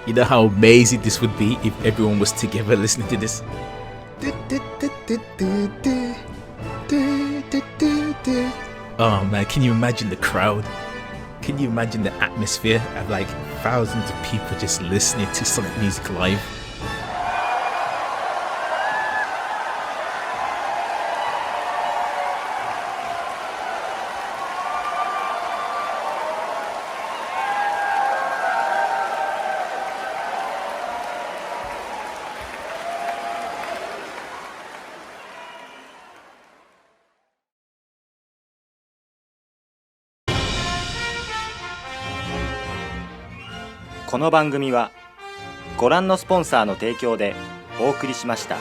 You know how amazing this would be if everyone was together listening to this? Oh man, can you imagine the crowd? Can you imagine the atmosphere of like thousands of people just listening to Sonic music live?この番組はご覧のスポンサーの提供でお送りしました。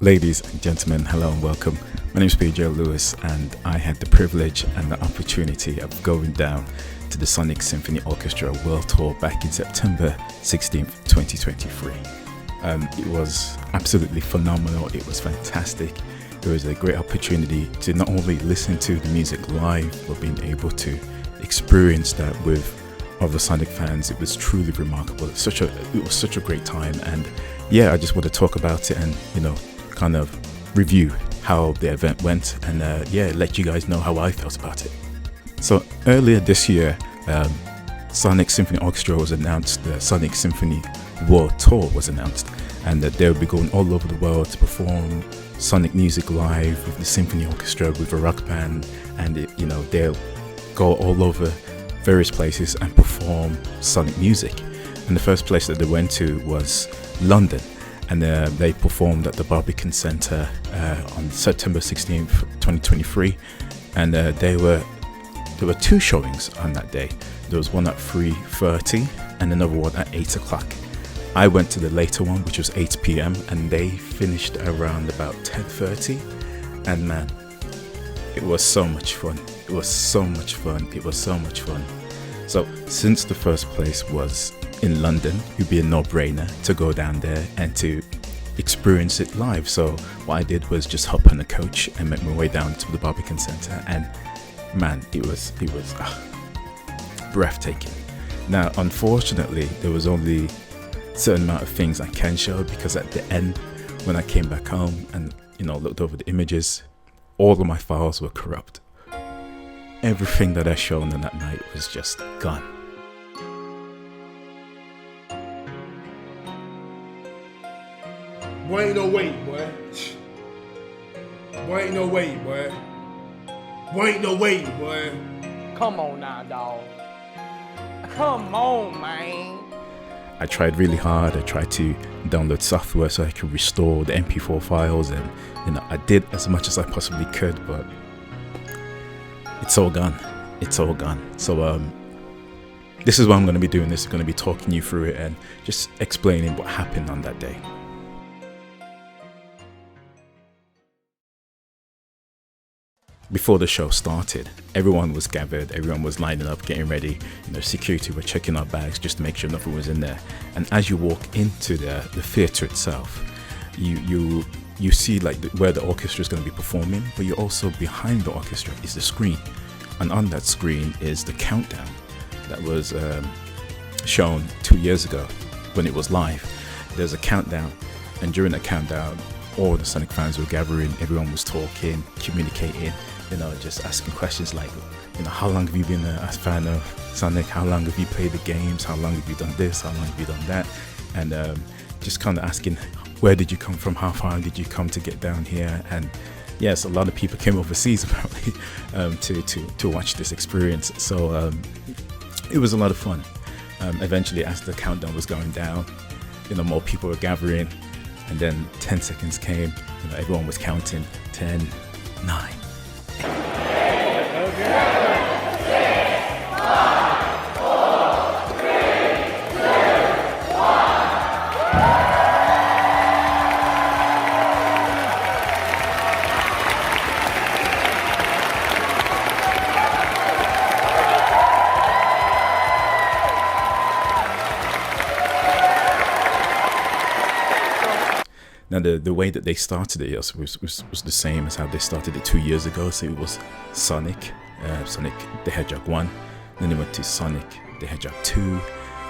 Ladies and gentlemen, hello and welcome. My name is Pedro Lewis, and I had the privilege and the opportunity of going down to the Sonic Symphony Orchestra World Tour back in September 16th, 2023. It was absolutely phenomenal. It was fantastic. It was a great opportunity to not only listen to the music live, but being able to experience that with other Sonic fans. It was truly remarkable. It was such a great time, and yeah, I just want to talk about it and kind of review how the event went, and let you guys know how I felt about it. So earlier this year, Sonic Symphony Orchestra was announced. The Sonic Symphony World Tour was announced, and that they'll be going all over the world to perform Sonic music live with the Symphony Orchestra, with a rock band, and they'll go all over various places and perform Sonic music. And the first place that they went to was London, and they performed at the Barbican Centre on September 16th, 2023, and there were two showings on that day. There was one at 3:30 and another one at 8 o'clock. I went to the later one, which was 8 p.m, and they finished around about 10:30, and man, it was so much fun. It was so much fun. So since the first place was in London, it would be a no-brainer to go down there and to experience it live. So what I did was just hop on a coach and make my way down to the Barbican Centre, and man, it was breathtaking. Now, unfortunately, there was only certain amount of things I can show, because at the end, when I came back home and looked over the images, all of my files were corrupt. Everything that I shown on that night was just gone. Boy, ain't no way, boy. Boy, ain't no way, boy. Boy, ain't no way, boy. Come on now, dawg. Come on, man. I tried really hard. I tried to download software so I could restore the MP4 files, and I did as much as I possibly could, but it's all gone. So this is what I'm going to be doing. This is going to be talking you through it and just explaining what happened on that day. Before the show started, everyone was gathered, everyone was lining up, getting ready. Security were checking our bags just to make sure nothing was in there. And as you walk into the theatre itself, you see like where the orchestra is going to be performing, but you're also behind the orchestra is the screen, and on that screen is the countdown that was shown 2 years ago when it was live. There's a countdown, and during that countdown, all the Sonic fans were gathering. Everyone was talking, communicating, just asking questions like, how long have you been a fan of Sonic? How long have you played the games? How long have you done this? How long have you done that? And just kind of asking, where did you come from? How far did you come to get down here? And yes, a lot of people came overseas apparently to watch this experience. So it was a lot of fun. Eventually, as the countdown was going down, more people were gathering, and then 10 seconds came. Everyone was counting 10, 9. Now the way that they started it was the same as how they started it 2 years ago. So it was Sonic the Hedgehog 1, then they went to Sonic the Hedgehog 2,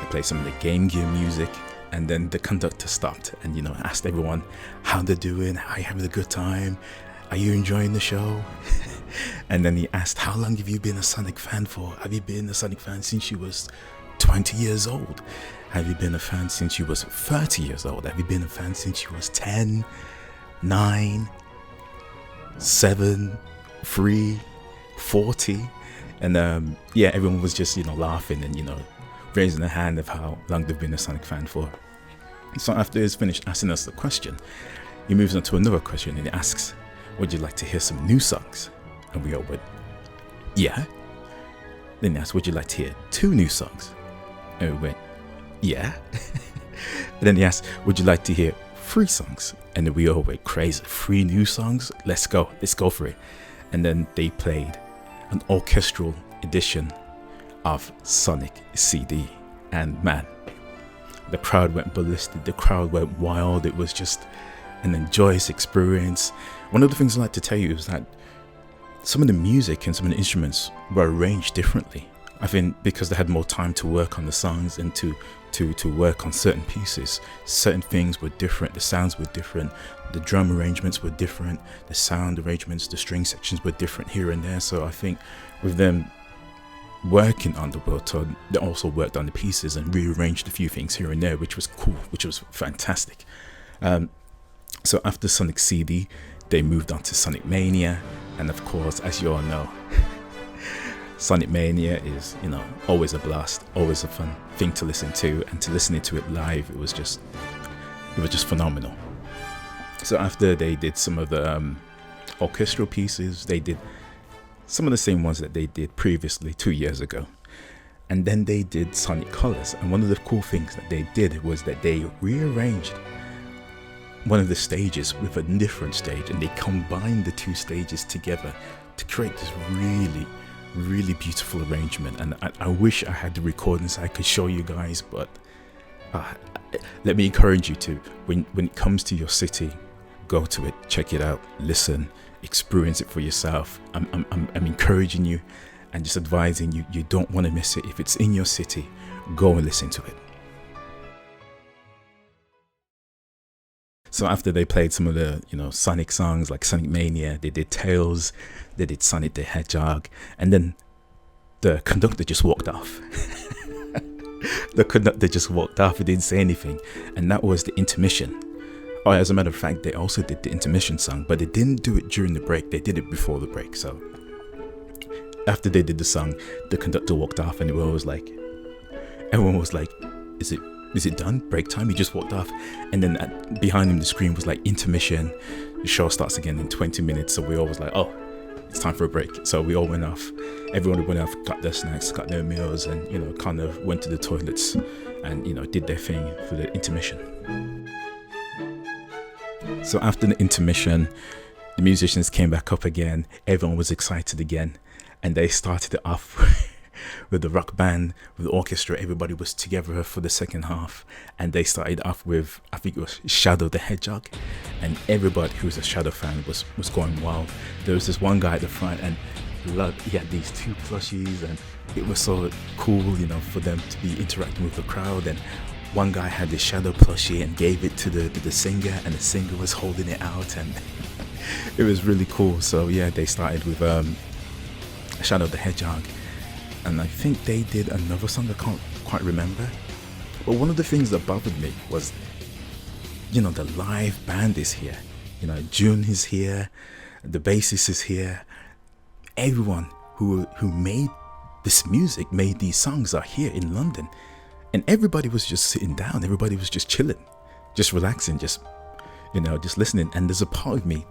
they played some of the Game Gear music, and then the conductor stopped and, you know, asked everyone how they're doing, are you having a good time, are you enjoying the show? And then he asked, how long have you been a Sonic fan for? Have you been a Sonic fan since you was 20 years old? Have you been a fan since you was 30 years old? Have you been a fan since you was 10, 9, 7, 3, 40? And yeah, everyone was just, you know, laughing and, you know, raising their hand of how long they've been a Sonic fan for. So after he's finished asking us the question, he moves on to another question and he asks, would you like to hear some new songs? And we all went, yeah. Then he asked, would you like to hear 2 new songs? And we went, yeah. And then he asked, would you like to hear 3 songs? And then we all went crazy. 3 new songs? Let's go for it. And then they played an orchestral edition of Sonic CD. And man, the crowd went ballistic. The crowd went wild. It was just an enjoyous experience. One of the things I like to tell you is that some of the music and some of the instruments were arranged differently. I think because they had more time to work on the songs and to work on certain pieces. Certain things were different, the sounds were different, the drum arrangements were different, the sound arrangements, the string sections were different here and there. So I think with them working on the world tour, they also worked on the pieces and rearranged a few things here and there, which was cool, which was fantastic. So after Sonic CD, they moved on to Sonic Mania, and of course, as you all know, Sonic Mania is, you know, always a blast, always a fun thing to listen to, and to listening to it live, it was just phenomenal. So after they did some of the orchestral pieces, they did some of the same ones that they did previously 2 years ago, and then they did Sonic Colors. And one of the cool things that they did was that they rearranged one of the stages with a different stage, and they combined the 2 stages together to create this really beautiful arrangement. And I wish I had the recordings I could show you guys, but let me encourage you to, when it comes to your city, go to it, check it out, listen, experience it for yourself. I'm encouraging you and just advising you, you don't want to miss it. If it's in your city, go and listen to it. So after they played some of the, you know, Sonic songs like Sonic Mania, they did Tails, they did Sonic the Hedgehog, and then the conductor just walked off. The conductor just walked off, he didn't say anything, and that was the intermission. Oh, as a matter of fact, they also did the intermission song, but they didn't do it during the break, they did it before the break. So after they did the song, the conductor walked off, and everyone was like, is it done? Break time? He just walked off. And then behind him, the screen was like intermission. The show starts again in 20 minutes. So we all was like, oh, it's time for a break. So we all went off. Everyone went off, got their snacks, got their meals, and, you know, kind of went to the toilets and, you know, did their thing for the intermission. So after the intermission, the musicians came back up again. Everyone was excited again. And they started it off with the rock band, with the orchestra. Everybody was together for the second half, and they started off with, I think it was Shadow the Hedgehog, and everybody who was a Shadow fan was going wild. There was this one guy at the front, and he had these 2 plushies, and it was so cool, you know, for them to be interacting with the crowd. And one guy had this Shadow plushie and gave it to the singer, and the singer was holding it out, and it was really cool. So yeah, they started with Shadow the Hedgehog. And I think they did another song, I can't quite remember. But one of the things that bothered me was, you know, the live band is here. You know, June is here, the bassist is here. Everyone who made this music, made these songs, are here in London. And everybody was just sitting down. Everybody was just chilling, just relaxing, just, you know, just listening. And there's a part of me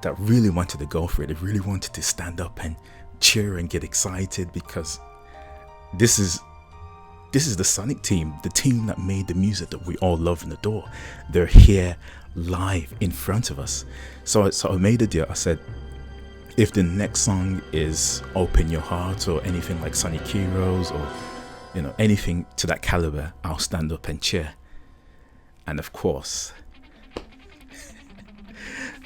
that really wanted to go for it. I really wanted to stand up and cheer and get excited, because this is the Sonic team, the team that made the music that we all love and adore. They're here live in front of us. So I made a deal. I said, if the next song is Open Your Heart or anything like Sonic Heroes or, you know, anything to that caliber, I'll stand up and cheer. And of course,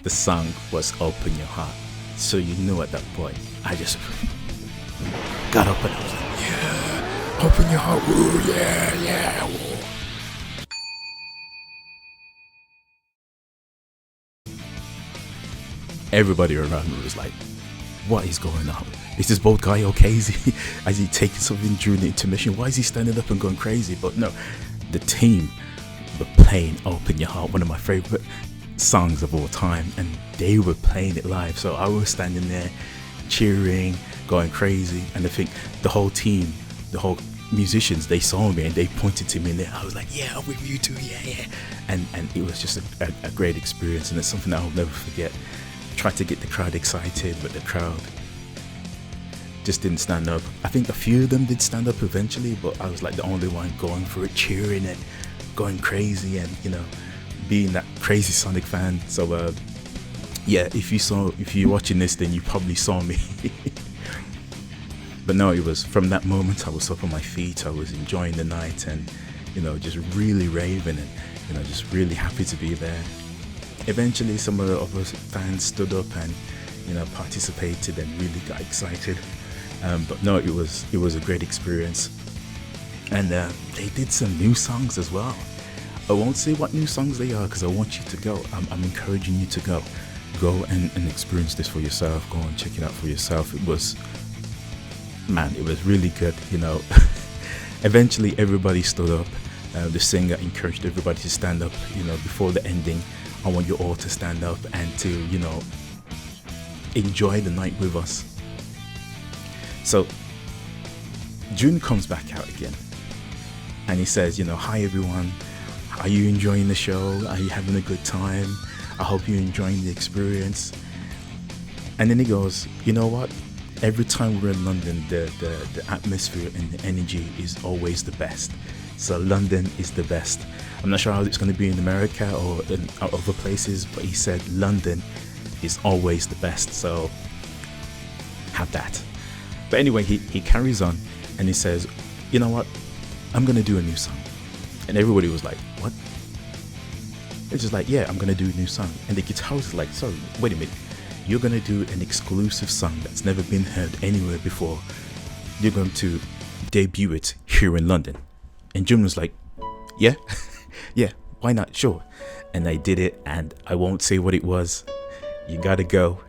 the song was Open Your Heart. So you know at that point, I just got up and I was like, yeah, open your heart, woo, yeah, woo. Everybody around me was like, what is going on? Is this bold guy okay? Is he taking something during the intermission? Why is he standing up and going crazy? But no, the team were playing Open Your Heart, one of my favorite songs of all time, and they were playing it live. So I was standing there cheering, going crazy, and I think the whole team, the whole musicians, they saw me and they pointed to me and I was like, yeah, I'm with you too, yeah. And it was just a great experience, and it's something that I'll never forget. Tried to get the crowd excited, but the crowd just didn't stand up. I think a few of them did stand up eventually, but I was like the only one going for it, cheering and going crazy, and being that crazy Sonic fan. So yeah, if you're watching this, then you probably saw me. But no, it was from that moment I was up on my feet, I was enjoying the night, and just really raving, and just really happy to be there. Eventually some of the other fans stood up and participated and really got excited, but no, it was a great experience. And they did some new songs as well. I won't say what new songs they are because I want you to go. I'm encouraging you to go and experience this for yourself. Go and check it out for yourself. It was really good. Eventually everybody stood up. The singer encouraged everybody to stand up. Before the ending, I want you all to stand up and to, enjoy the night with us. So June comes back out again and he says, hi everyone, are you enjoying the show? Are you having a good time? I hope you're enjoying the experience. And then he goes, you know what? Every time we're in London, the atmosphere and the energy is always the best. So London is the best. I'm not sure how it's going to be in America or in other places, but he said London is always the best. So have that. But anyway, he carries on and he says, you know what? I'm going to do a new song. And everybody was like, what? It's just like, yeah, I'm going to do a new song. And the guitarist is like, sorry, wait a minute. You're going to do an exclusive song that's never been heard anywhere before. You're going to debut it here in London. And Jim was like, yeah, yeah, why not? Sure. And I did it, and I won't say what it was. You gotta go.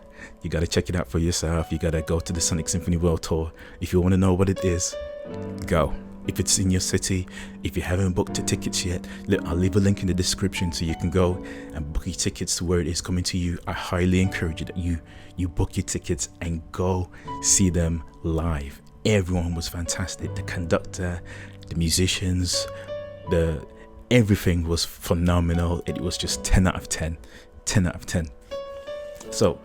You gotta check it out for yourself. You gotta go to the Sonic Symphony World Tour. If you want to know what it is, go. If it's in your city, if you haven't booked the tickets yet, I'll leave a link in the description so you can go and book your tickets to where it is coming to you. I highly encourage you that you book your tickets and go see them live. Everyone was fantastic. The conductor, the musicians, everything was phenomenal. It was just 10 out of 10. 10 out of 10. So,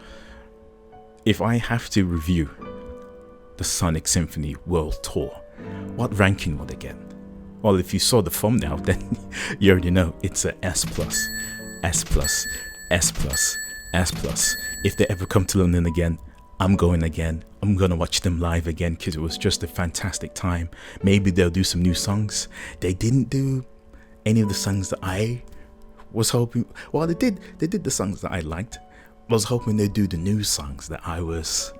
if I have to review the Sonic Symphony World Tour, what ranking will they get? Well, if you saw the thumbnail, then you already know it's a S+, S+, S+, S+. If they ever come to London again, I'm going again. I'm going to watch them live again because it was just a fantastic time. Maybe they'll do some new songs. They didn't do any of the songs that I was hoping. Well, they did the songs that I liked. I was hoping they'd do the new songs that I was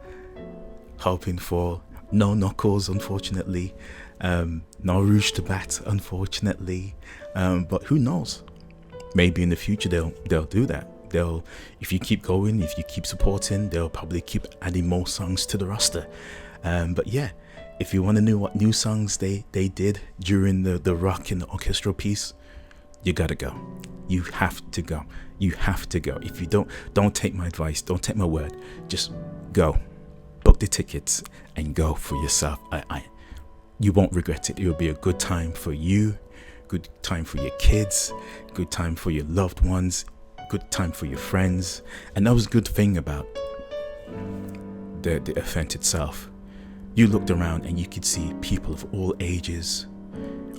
hoping for. No Knuckles, unfortunately. No Rouge to Bat, unfortunately. But who knows? Maybe in the future they'll do that. If you keep going, if you keep supporting, they'll probably keep adding more songs to the roster. But yeah, if you want to know what new songs they did during the rock and the orchestral piece, you gotta go. You have to go. You have to go. If you don't take my advice, don't take my word. Just go. Book the tickets and go for yourself. You won't regret it. It will be a good time for you, good time for your kids, good time for your loved ones, good time for your friends. And that was a good thing about the event itself. You looked around and you could see people of all ages,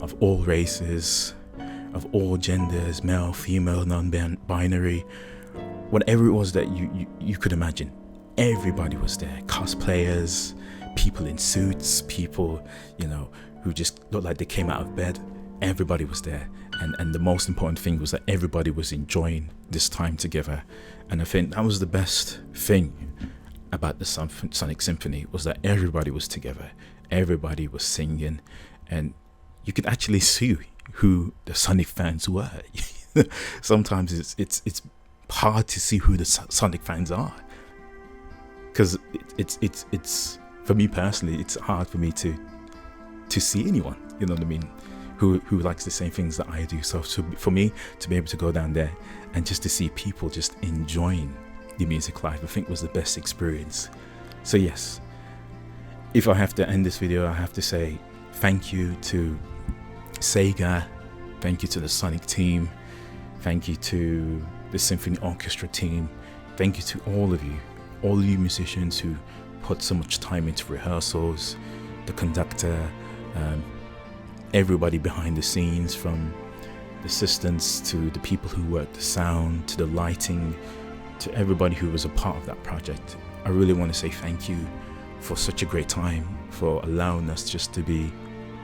of all races, of all genders, male, female, non-binary, whatever it was that you could imagine. Everybody was there. Cosplayers, people in suits, people, who just looked like they came out of bed. Everybody was there. And the most important thing was that everybody was enjoying this time together. And I think that was the best thing about the Sonic Symphony, was that everybody was together, everybody was singing, and you could actually see who the Sonic fans were. Sometimes it's hard to see who the Sonic fans are, because it's for me personally, it's hard for me to see anyone, you know what I mean, who likes the same things that I do. So for me to be able to go down there and just to see people just enjoying the music live, I think was the best experience. So yes, if I have to end this video, I have to say thank you to Sega, thank you to the Sonic team, thank you to the Symphony Orchestra team, thank you to all of you musicians who put so much time into rehearsals, the conductor, everybody behind the scenes, from the assistants to the people who worked the sound, to the lighting, to everybody who was a part of that project. I really want to say thank you for such a great time, for allowing us just to be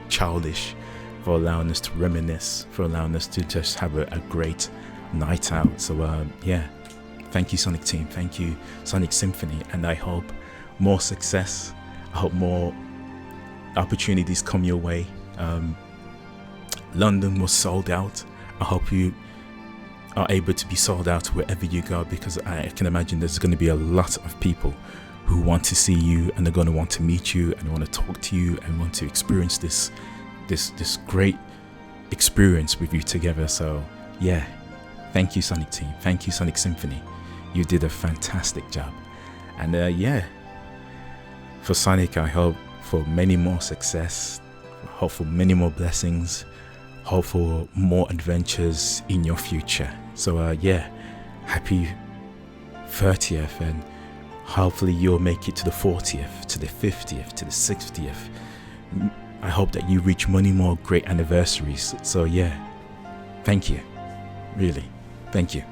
childish, for allowing us to reminisce, for allowing us to just have a great night out. So yeah, thank you Sonic team, thank you Sonic Symphony, and I hope more success, I hope more opportunities come your way. London was sold out. I hope you are able to be sold out wherever you go, because I can imagine there's going to be a lot of people who want to see you, and they're going to want to meet you and want to talk to you and want to experience this great experience with you together. So yeah, thank you Sonic team, thank you Sonic Symphony, you did a fantastic job. And yeah, for Sonic, I hope for many more success, hope for many more blessings, hope for more adventures in your future. So yeah, happy 30th, and hopefully you'll make it to the 40th, to the 50th, to the 60th. I hope that you reach many more great anniversaries. So yeah, thank you, really, thank you.